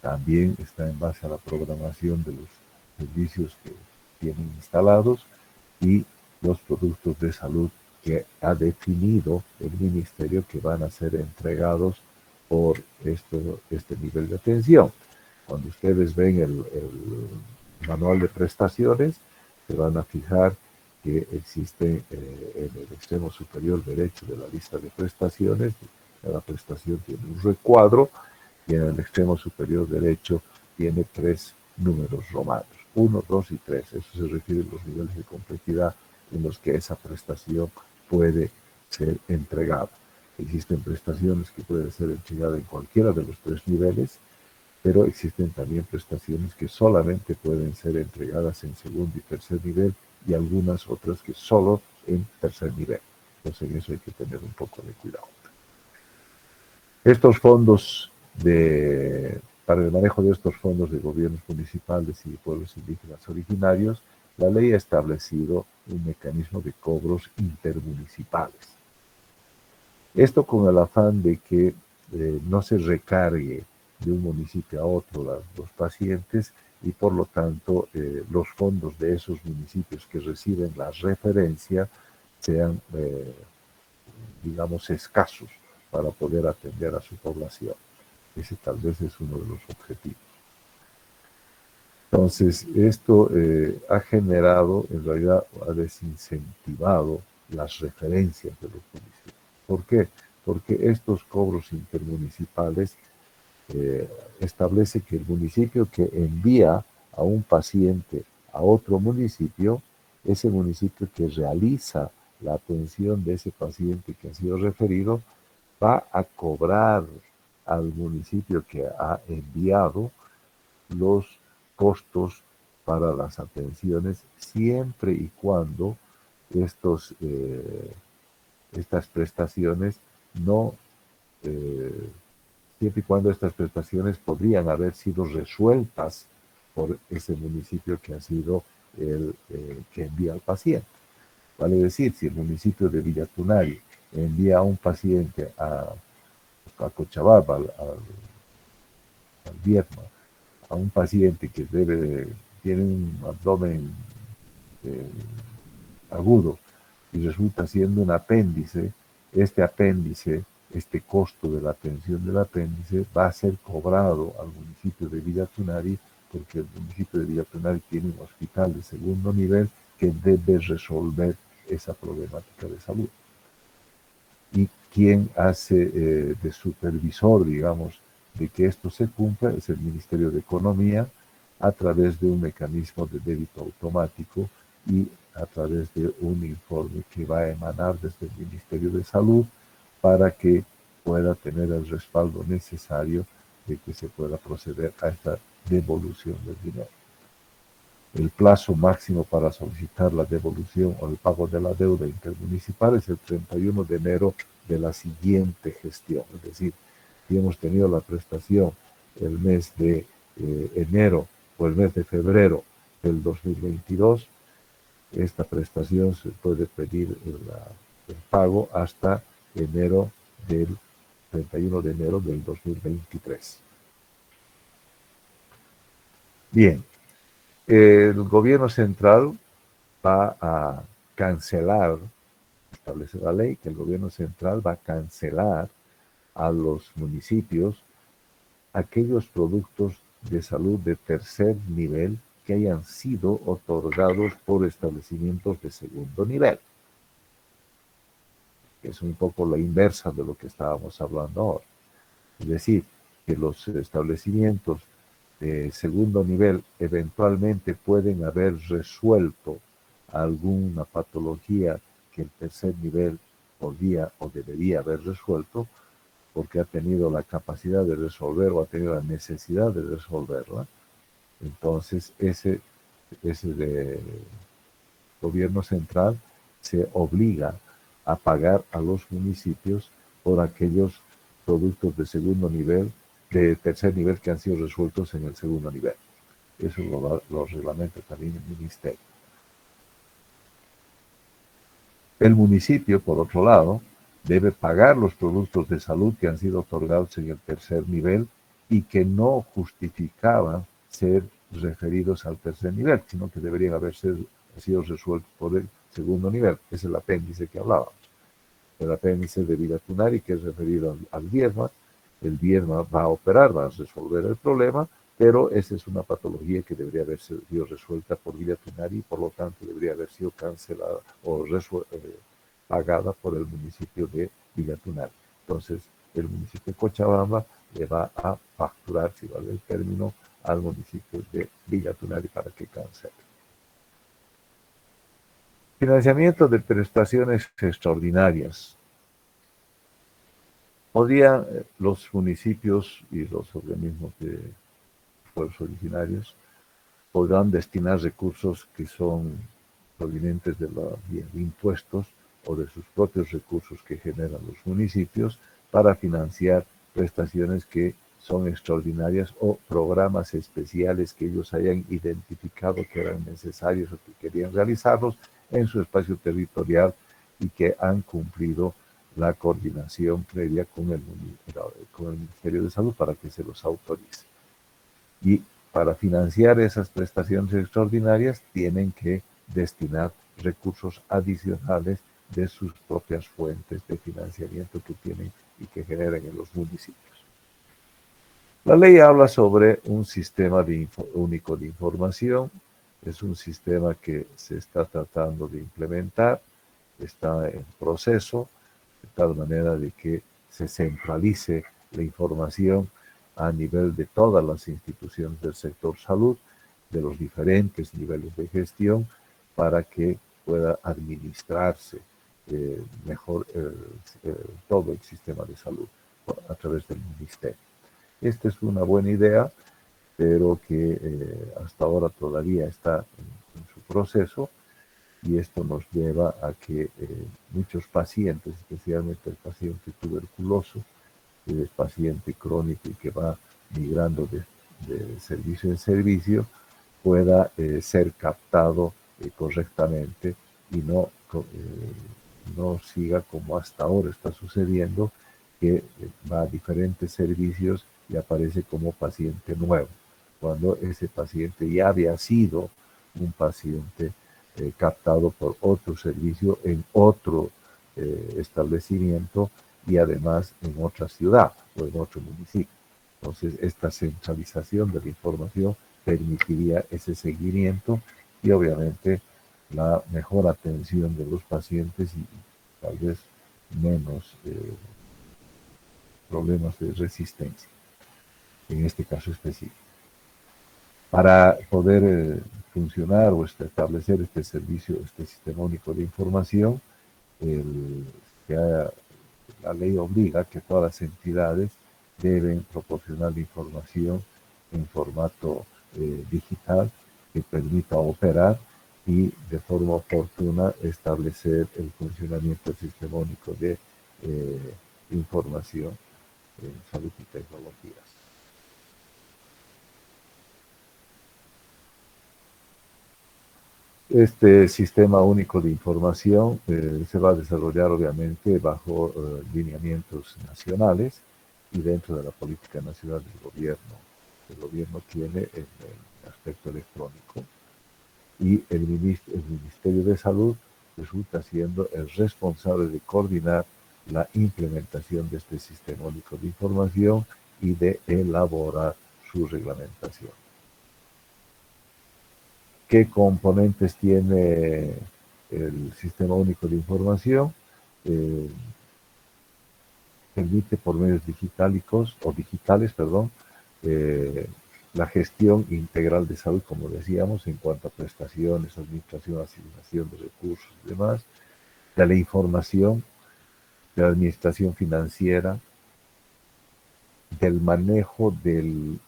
también están en base a la programación de los servicios que tienen instalados y los productos de salud que ha definido el ministerio que van a ser entregados por este nivel de atención. Cuando ustedes ven manual de prestaciones, se van a fijar que existe en el extremo superior derecho de la lista de prestaciones, cada prestación tiene un recuadro y en el extremo superior derecho tiene 3 números romanos, 1, 2 y 3. Eso se refiere a los niveles de complejidad en los que esa prestación puede ser entregada. Existen prestaciones que pueden ser entregadas en cualquiera de los 3 niveles, pero existen también prestaciones que solamente pueden ser entregadas en segundo y tercer nivel y algunas otras que solo en tercer nivel. Entonces en eso hay que tener un poco de cuidado. Estos fondos para el manejo de estos fondos de gobiernos municipales y de pueblos indígenas originarios, la ley ha establecido un mecanismo de cobros intermunicipales. Esto con el afán de que no se recargue de un municipio a otro los pacientes y por lo tanto los fondos de esos municipios que reciben la referencia sean, digamos, escasos para poder atender a su población. Ese tal vez es uno de los objetivos. Entonces, esto ha generado, en realidad, ha desincentivado las referencias de los municipios. ¿Por qué? Porque estos cobros intermunicipales establece que el municipio que envía a un paciente a otro municipio, ese municipio que realiza la atención de ese paciente que ha sido referido, va a cobrar al municipio que ha enviado los costos para las atenciones siempre y cuando estas prestaciones no, siempre y cuando estas prestaciones podrían haber sido resueltas por ese municipio que ha sido el que envía al paciente. Vale decir, si el municipio de Villatunari envía a un paciente a Cochabamba, al Viedma, a un paciente que tiene un abdomen eh, agudo y resulta siendo un apéndice, este costo de la atención del apéndice va a ser cobrado al municipio de Villatunari porque el municipio de Villatunari tiene un hospital de segundo nivel que debe resolver esa problemática de salud. Y quien hace de supervisor, digamos, de que esto se cumpla es el Ministerio de Economía a través de un mecanismo de débito automático y a través de un informe que va a emanar desde el Ministerio de Salud para que pueda tener el respaldo necesario de que se pueda proceder a esta devolución del dinero. El plazo máximo para solicitar la devolución o el pago de la deuda intermunicipal es el 31 de enero de la siguiente gestión. Es decir, si hemos tenido la prestación el mes de enero o el mes de febrero del 2022, esta prestación se puede pedir el pago hasta enero del 31 de enero del 2023. Bien, el gobierno central va a cancelar, establece la ley que el gobierno central va a cancelar a los municipios aquellos productos de salud de tercer nivel que hayan sido otorgados por establecimientos de segundo nivel. Es un poco la inversa de lo que estábamos hablando ahora. Es decir, que los establecimientos de segundo nivel eventualmente pueden haber resuelto alguna patología que el tercer nivel podía o debería haber resuelto, porque ha tenido la capacidad de resolver o ha tenido la necesidad de resolverla. Entonces, ese de gobierno central se obliga a pagar a los municipios por aquellos productos de segundo nivel, de tercer nivel que han sido resueltos en el segundo nivel. Eso lo reglamenta también el ministerio. El municipio, por otro lado, debe pagar los productos de salud que han sido otorgados en el tercer nivel y que no justificaban ser referidos al tercer nivel, sino que deberían haber sido resueltos por el segundo nivel. Es el apéndice que hablábamos. El apéndice de Villatunari, que es referido al Viedma. El Viedma va a operar, va a resolver el problema, pero esa es una patología que debería haber sido resuelta por Villa Tunari y por lo tanto debería haber sido cancelada o pagada por el municipio de Villa Tunari. Entonces, el municipio de Cochabamba le va a facturar, si vale el término, al municipio de Villa Tunari para que cancele. Financiamiento de prestaciones extraordinarias. Podrían los municipios y los organismos de pueblos originarios podrán destinar recursos que son provenientes de impuestos o de sus propios recursos que generan los municipios para financiar prestaciones que son extraordinarias o programas especiales que ellos hayan identificado que eran necesarios o que querían realizarlos en su espacio territorial y que han cumplido la coordinación previa con el Ministerio de Salud para que se los autorice. Y para financiar esas prestaciones extraordinarias tienen que destinar recursos adicionales de sus propias fuentes de financiamiento que tienen y que generan en los municipios. La ley habla sobre un sistema único de información. Es un sistema que se está tratando de implementar, está en proceso, de tal manera de que se centralice la información a nivel de todas las instituciones del sector salud, de los diferentes niveles de gestión, para que pueda administrarse mejor todo el sistema de salud a través del ministerio. Esta es una buena idea, pero que hasta ahora todavía está en su proceso, y esto nos lleva a que muchos pacientes, especialmente el paciente tuberculoso, el paciente crónico y que va migrando de servicio en servicio, pueda ser captado correctamente y no siga como hasta ahora está sucediendo, que va a diferentes servicios y aparece como paciente nuevo, cuando ese paciente ya había sido un paciente captado por otro servicio en otro establecimiento y además en otra ciudad o en otro municipio. Entonces, esta centralización de la información permitiría ese seguimiento y obviamente la mejor atención de los pacientes y tal vez menos problemas de resistencia, en este caso específico. Para poder funcionar o establecer este servicio, este sistema único de información, la ley obliga que todas las entidades deben proporcionar la información en formato digital que permita operar y de forma oportuna establecer el funcionamiento del sistema único de información en salud y tecnologías. Este sistema único de información se va a desarrollar obviamente bajo lineamientos nacionales y dentro de la política nacional del gobierno. El gobierno tiene el aspecto electrónico y el Ministerio de Salud resulta siendo el responsable de coordinar la implementación de este sistema único de información y de elaborar su reglamentación. ¿Qué componentes tiene el sistema único de información? Permite por medios digitales, la gestión integral de salud, como decíamos, en cuanto a prestaciones, administración, asignación de recursos y demás, de la información, de la administración financiera, del manejo del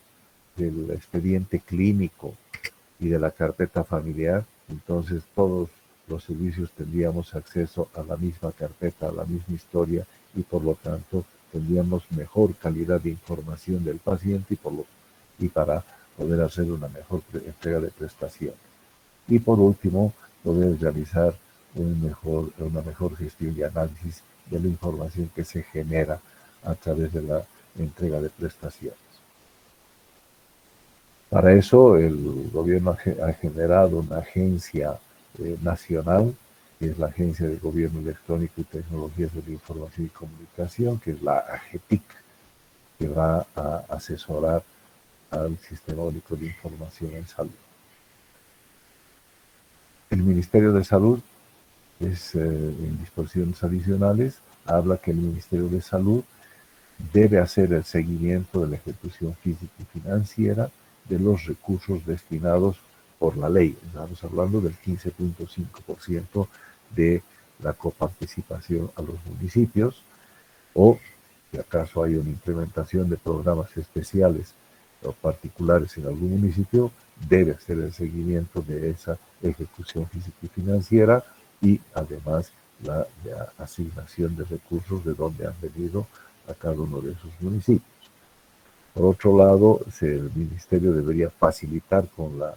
expediente clínico y de la carpeta familiar. Entonces todos los servicios tendríamos acceso a la misma carpeta, a la misma historia, y por lo tanto tendríamos mejor calidad de información del paciente y para poder hacer una mejor entrega de prestaciones. Y por último, poder realizar una mejor gestión y análisis de la información que se genera a través de la entrega de prestaciones. Para eso el gobierno ha generado una agencia nacional, que es la Agencia de Gobierno Electrónico y Tecnologías de la Información y Comunicación, que es la AGETIC, que va a asesorar al Sistema Único de Información en Salud. El Ministerio de Salud en disposiciones adicionales, habla que el Ministerio de Salud debe hacer el seguimiento de la ejecución física y financiera de los recursos destinados por la ley. Estamos hablando del 15.5% de la coparticipación a los municipios, o si acaso hay una implementación de programas especiales o particulares en algún municipio, debe hacer el seguimiento de esa ejecución física y financiera y además la asignación de recursos de donde han venido a cada uno de esos municipios. Por otro lado, el Ministerio debería facilitar con la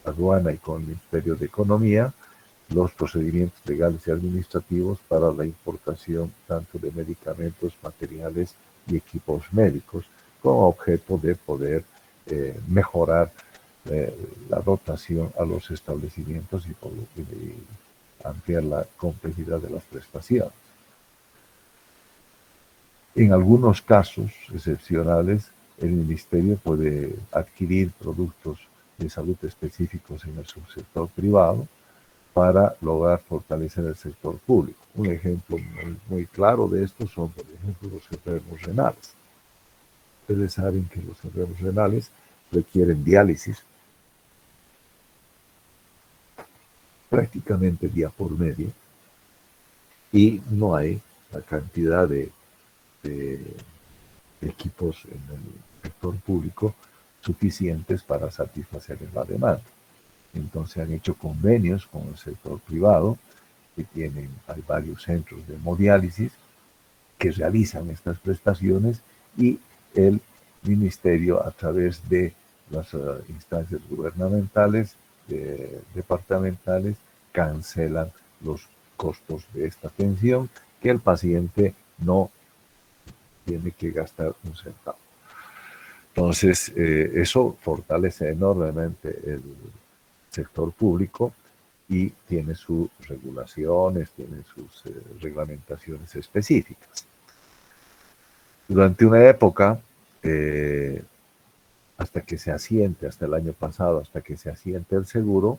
aduana y con el Ministerio de Economía los procedimientos legales y administrativos para la importación tanto de medicamentos, materiales y equipos médicos, con objeto de poder mejorar la dotación a los establecimientos y ampliar la complejidad de las prestaciones. En algunos casos excepcionales, el Ministerio puede adquirir productos de salud específicos en el subsector privado para lograr fortalecer el sector público. Un ejemplo muy claro de esto son, por ejemplo, los enfermos renales. Ustedes saben que los enfermos renales requieren diálisis prácticamente día por medio y no hay la cantidad de equipos en el sector público suficientes para satisfacer la demanda. Entonces han hecho convenios con el sector privado, que hay varios centros de hemodiálisis que realizan estas prestaciones y el ministerio, a través de las instancias gubernamentales, departamentales, cancelan los costos de esta atención, que el paciente no tiene que gastar un centavo. Entonces, eso fortalece enormemente el sector público y tiene sus regulaciones, tiene sus reglamentaciones específicas. Durante una época, hasta que se asiente, hasta el año pasado, hasta que se asiente el seguro,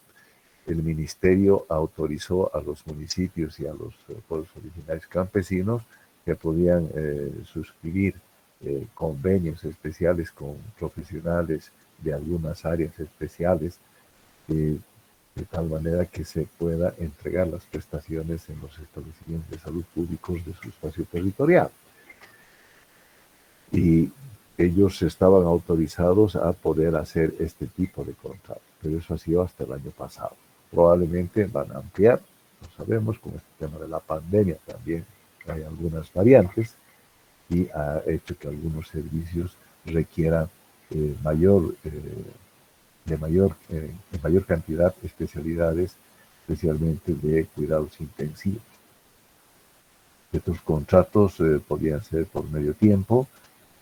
el ministerio autorizó a los municipios y a los pueblos originarios campesinos que podían suscribir convenios especiales con profesionales de algunas áreas especiales, de tal manera que se pueda entregar las prestaciones en los establecimientos de salud públicos de su espacio territorial. Y ellos estaban autorizados a poder hacer este tipo de contratos, pero eso ha sido hasta el año pasado. Probablemente van a ampliar, no sabemos, con este tema de la pandemia también hay algunas variantes y ha hecho que algunos servicios requieran en mayor cantidad especialidades, especialmente de cuidados intensivos. Estos contratos podían ser por medio tiempo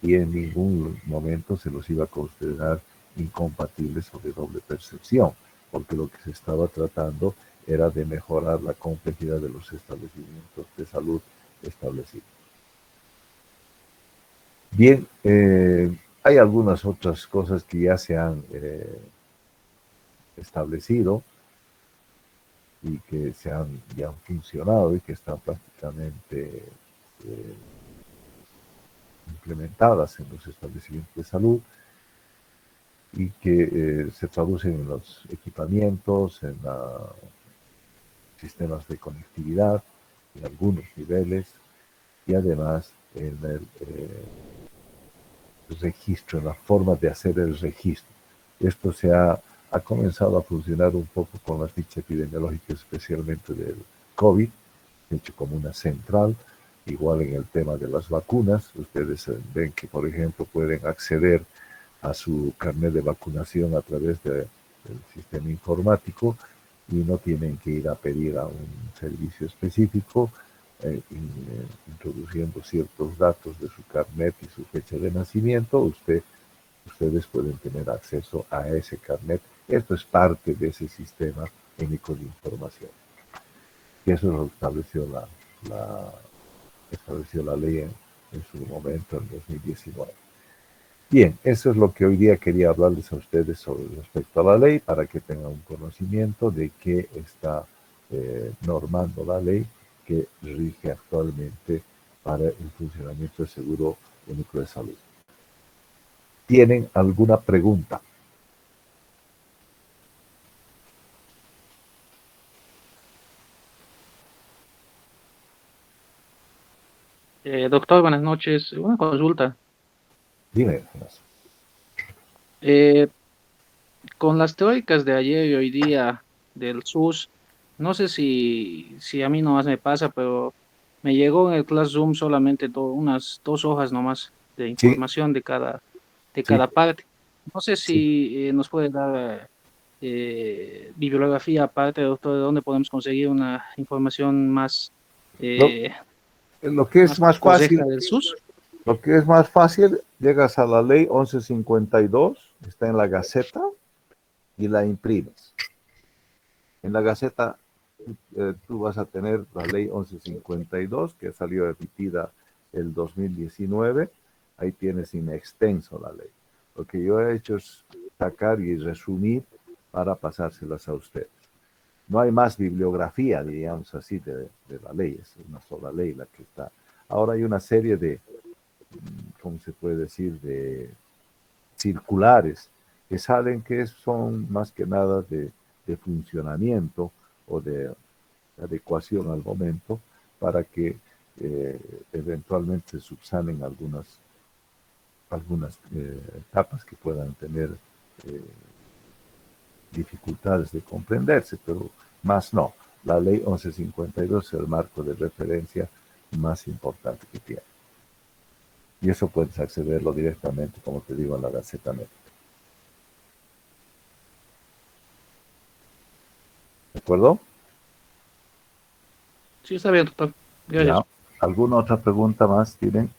y en ningún momento se los iba a considerar incompatibles o de doble percepción, porque lo que se estaba tratando era de mejorar la complejidad de los establecimientos de salud establecidos. Bien, hay algunas otras cosas que ya se han establecido y que ya han funcionado y que están prácticamente implementadas en los establecimientos de salud y que se traducen en los equipamientos, en sistemas de conectividad, en algunos niveles, y además en el registro, en la forma de hacer el registro. Esto ha comenzado a funcionar un poco con la ficha epidemiológica, especialmente del COVID, hecho como una central. Igual en el tema de las vacunas, ustedes ven que, por ejemplo, pueden acceder a su carnet de vacunación a través del sistema informático y no tienen que ir a pedir a un servicio específico, introduciendo ciertos datos de su carnet y su fecha de nacimiento. Ustedes pueden tener acceso a ese carnet. Esto es parte de ese sistema único de información. Y eso lo estableció la ley en su momento, en 2019. Bien, eso es lo que hoy día quería hablarles a ustedes sobre respecto a la ley, para que tengan un conocimiento de qué está normando la ley que rige actualmente para el funcionamiento del Seguro Único de Salud. ¿Tienen alguna pregunta? Doctor, buenas noches. Una consulta. Dime. Eh, con las teóricas de ayer y hoy día del SUS, no sé si a mí nomás me pasa, pero me llegó en el Classroom solamente unas 2 hojas nomás de Sí, información de sí, cada parte. No sé sí. si nos puede dar bibliografía aparte, doctor, de dónde podemos conseguir una información Lo, eh, lo que es más más correcta fácil, del SUS. llegas a la ley 1152, está en la Gaceta y la imprimes. En la Gaceta tú vas a tener la ley 1152, que salió emitida el 2019. Ahí tienes en extenso la ley. Lo que yo he hecho es sacar y resumir para pasárselas a ustedes. No hay más bibliografía, diríamos así, de la ley, es una sola ley la que está. Ahora hay una serie de, ¿cómo se puede decir?, de circulares que salen, que son más que nada de funcionamiento o de adecuación al momento, para que eventualmente se subsanen algunas etapas que puedan tener eh, dificultades de comprenderse, pero más no. La ley 1152 es el marco de referencia más importante que tiene. Y eso puedes accederlo directamente, como te digo, a la Gaceta Médica. ¿De acuerdo? Sí, está bien, doctor. Ya. Gracias. ¿Alguna otra pregunta más tienen?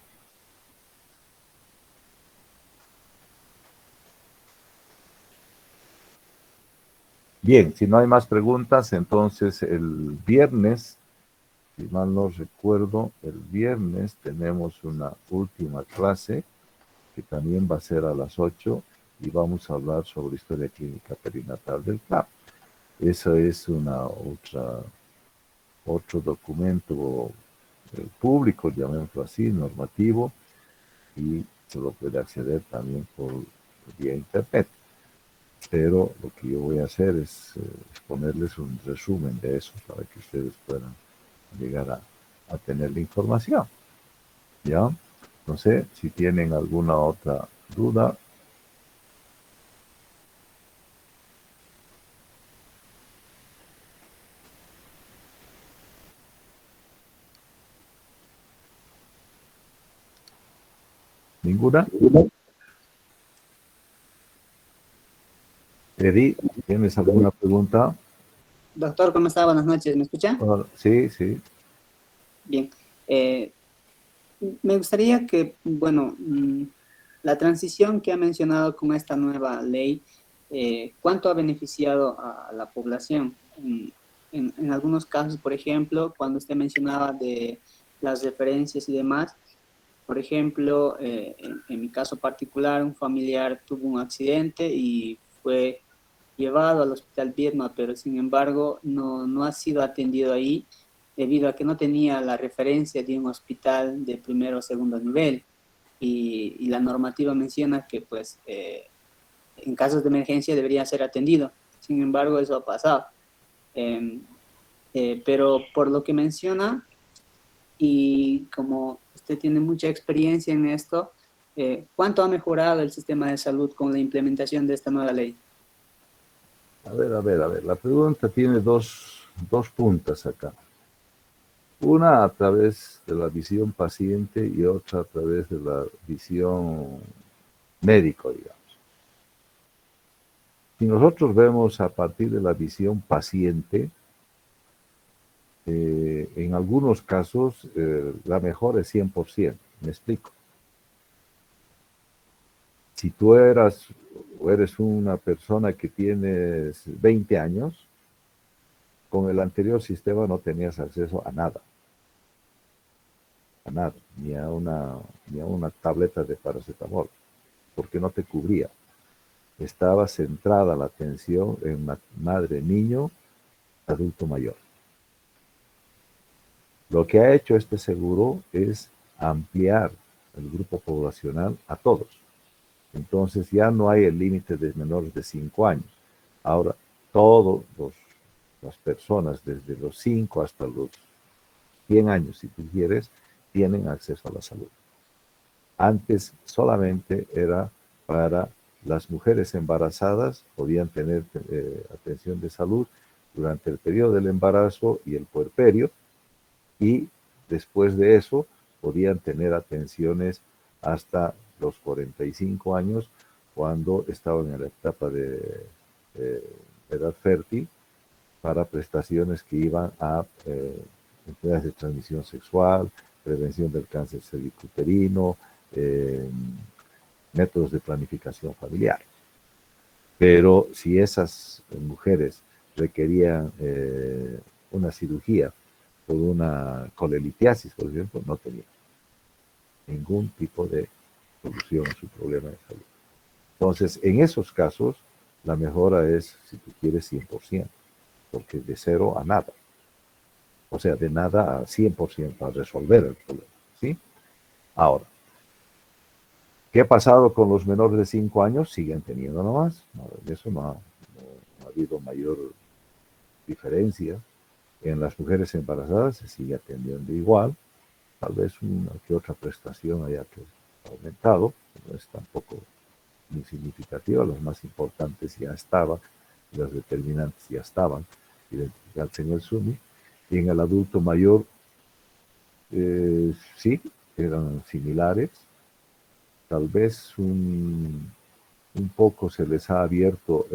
Bien, si no hay más preguntas, entonces el viernes, si mal no recuerdo, el viernes tenemos una última clase que también va a ser a las 8 y vamos a hablar sobre historia clínica perinatal del CAP. Eso es otro documento público, llamémoslo así, normativo, y se lo puede acceder también por vía internet. Pero lo que yo voy a hacer es ponerles un resumen de eso para que ustedes puedan llegar a tener la información. ¿Ya? No sé si tienen alguna otra duda. ¿Ninguna? Eddie, ¿tienes alguna pregunta? Doctor, ¿cómo está? Buenas noches, ¿me escucha? Sí, sí. Bien. Eh, Me gustaría que, bueno, la transición que ha mencionado con esta nueva ley, ¿cuánto ha beneficiado a la población? En algunos casos, por ejemplo, cuando usted mencionaba de las referencias y demás, por ejemplo, en mi caso particular, un familiar tuvo un accidente y fue llevado al hospital Viedma, pero sin embargo no ha sido atendido ahí debido a que no tenía la referencia de un hospital de primero o segundo nivel. Y la normativa menciona que pues en casos de emergencia debería ser atendido. Sin embargo, eso ha pasado. Eh, pero por lo que menciona, y como usted tiene mucha experiencia en esto, ¿cuánto ha mejorado el sistema de salud con la implementación de esta nueva ley? A ver. La pregunta tiene dos puntas acá. Una a través de la visión paciente y otra a través de la visión médico, digamos. Si nosotros vemos a partir de la visión paciente, en algunos casos la mejora es 100%. Me explico. Si tú eres una persona que tienes 20 años, con el anterior sistema no tenías acceso a nada, ni a una tableta de paracetamol. porque no te cubría. Estaba centrada la atención en madre, niño, adulto mayor. Lo que ha hecho este seguro es ampliar el grupo poblacional a todos. Entonces ya no hay el límite de menores de 5 años. Ahora, todas las personas, desde los 5 hasta los 100 años, si tú quieres, tienen acceso a la salud. Antes solamente era para las mujeres embarazadas, podían tener atención de salud durante el periodo del embarazo y el puerperio, y después de eso podían tener atenciones hasta los 45 años, cuando estaban en la etapa de edad fértil, para prestaciones que iban a enfermedades de transmisión sexual, prevención del cáncer cervicuterino, métodos de planificación familiar. Pero si esas mujeres requerían una cirugía por una colelitiasis, por ejemplo, no tenían ningún tipo de solución a su problema de salud. Entonces, en esos casos, la mejora es, si tú quieres, 100%, porque de 0 a nada. O sea, de nada a 100% para resolver el problema, ¿sí? Ahora, ¿qué ha pasado con los menores de 5 años? Siguen teniendo nomás. No, de eso no ha habido mayor diferencia. En las mujeres embarazadas se sigue atendiendo igual. Tal vez una que otra prestación haya que ha aumentado, no es tampoco muy significativa. Los más importantes ya estaban, los determinantes ya estaban identificados en el SUNY. Y en el adulto mayor, sí, eran similares. Tal vez un poco se les ha abierto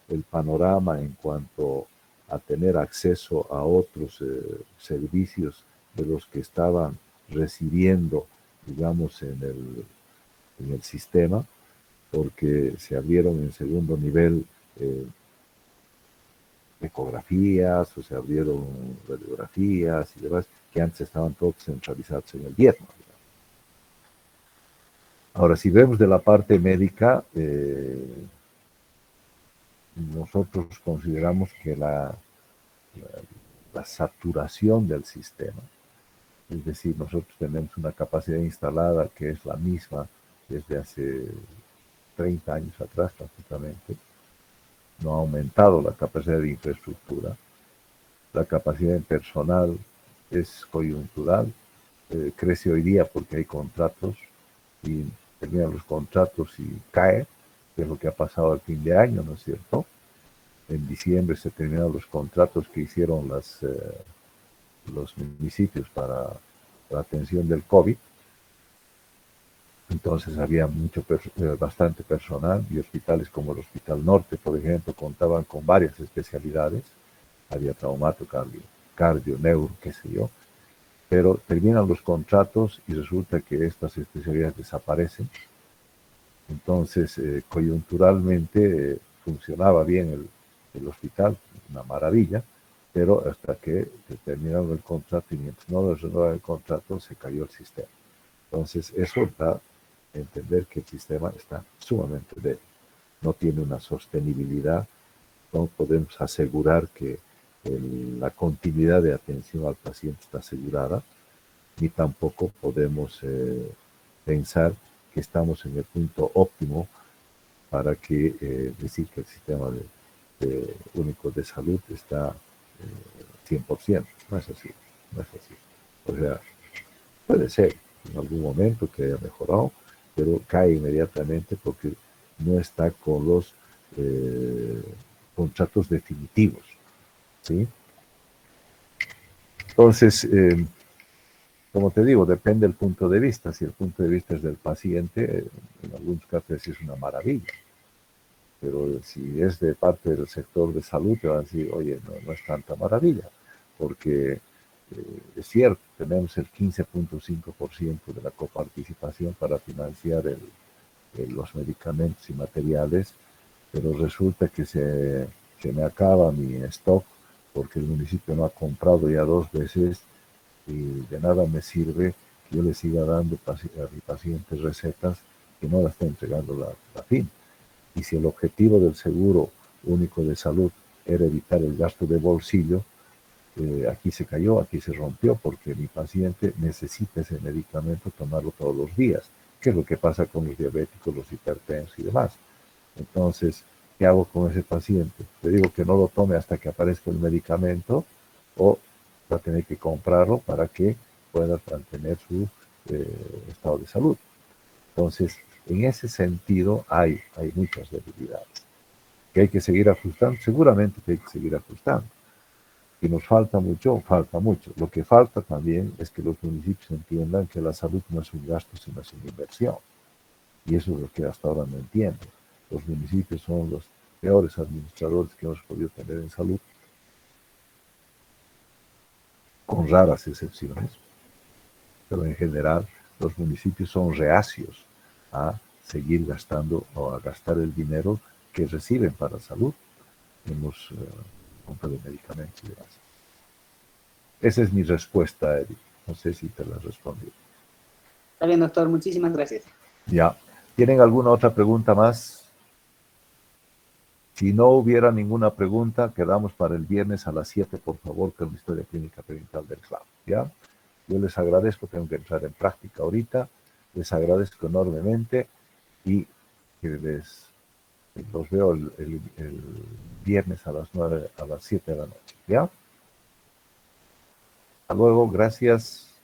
el panorama en cuanto a tener acceso a otros servicios de los que estaban recibiendo, digamos, en el sistema, porque se abrieron en segundo nivel ecografías, o se abrieron radiografías y demás, que antes estaban todos centralizados en el diezmo. Ahora, si vemos de la parte médica, nosotros consideramos que la saturación del sistema, es decir, nosotros tenemos una capacidad instalada que es la misma desde hace 30 años atrás prácticamente. No ha aumentado la capacidad de infraestructura. La capacidad de personal es coyuntural, crece hoy día porque hay contratos y terminan los contratos y cae, que es lo que ha pasado al fin de año, ¿no es cierto? En diciembre se terminaron los contratos que hicieron los municipios para la atención del COVID. Entonces había bastante personal, y hospitales como el Hospital Norte, por ejemplo, contaban con varias especialidades. Había traumato, cardio, neuro, qué sé yo. Pero terminan los contratos y resulta que estas especialidades desaparecen. Entonces, coyunturalmente funcionaba bien el hospital, una maravilla, pero hasta que terminaron el contrato y mientras no renovaron el contrato, se cayó el sistema. Entonces, eso da a entender que el sistema está sumamente débil. No tiene una sostenibilidad, no podemos asegurar que la continuidad de atención al paciente está asegurada, ni tampoco podemos pensar que estamos en el punto óptimo para decir que el sistema único de salud está 100%. No es así, no es así. O sea, puede ser en algún momento que haya mejorado, pero cae inmediatamente porque no está con los contratos definitivos, ¿sí? Entonces, como te digo, depende del punto de vista. Si el punto de vista es del paciente, en algunos casos es una maravilla. Pero si es de parte del sector de salud, te van a decir, oye, no es tanta maravilla, porque es cierto, tenemos el 15.5% de la coparticipación para financiar los medicamentos y materiales, pero resulta que se me acaba mi stock porque el municipio no ha comprado ya 2 veces, y de nada me sirve que yo le siga dando a mi paciente recetas que no la está entregando la FIN. Y si el objetivo del seguro único de salud era evitar el gasto de bolsillo, aquí se cayó, aquí se rompió, porque mi paciente necesita ese medicamento tomarlo todos los días, que es lo que pasa con los diabéticos, los hipertensos y demás. Entonces, ¿qué hago con ese paciente? Le digo que no lo tome hasta que aparezca el medicamento, o va a tener que comprarlo para que pueda mantener su estado de salud. Entonces, en ese sentido hay muchas debilidades que hay que seguir ajustando. Seguramente que hay que seguir ajustando. Y nos falta mucho, falta mucho. Lo que falta también es que los municipios entiendan que la salud no es un gasto, sino es una inversión. Y eso es lo que hasta ahora no entienden. Los municipios son los peores administradores que hemos podido tener en salud, con raras excepciones, pero en general los municipios son reacios a seguir gastando o a gastar el dinero que reciben para salud en los compra de medicamentos y demás. Esa es mi respuesta, Eric. No sé si te la respondí. Está bien, doctor. Muchísimas gracias. Ya. ¿Tienen alguna otra pregunta más? Si no hubiera ninguna pregunta, quedamos para el viernes a las 7, por favor, con la historia clínica perimetral del CLAP. ¿Ya? Yo les agradezco, tengo que entrar en práctica ahorita. Les agradezco enormemente y que los veo el viernes a las 9, a las 7 de la noche. ¿Ya? Hasta luego, gracias.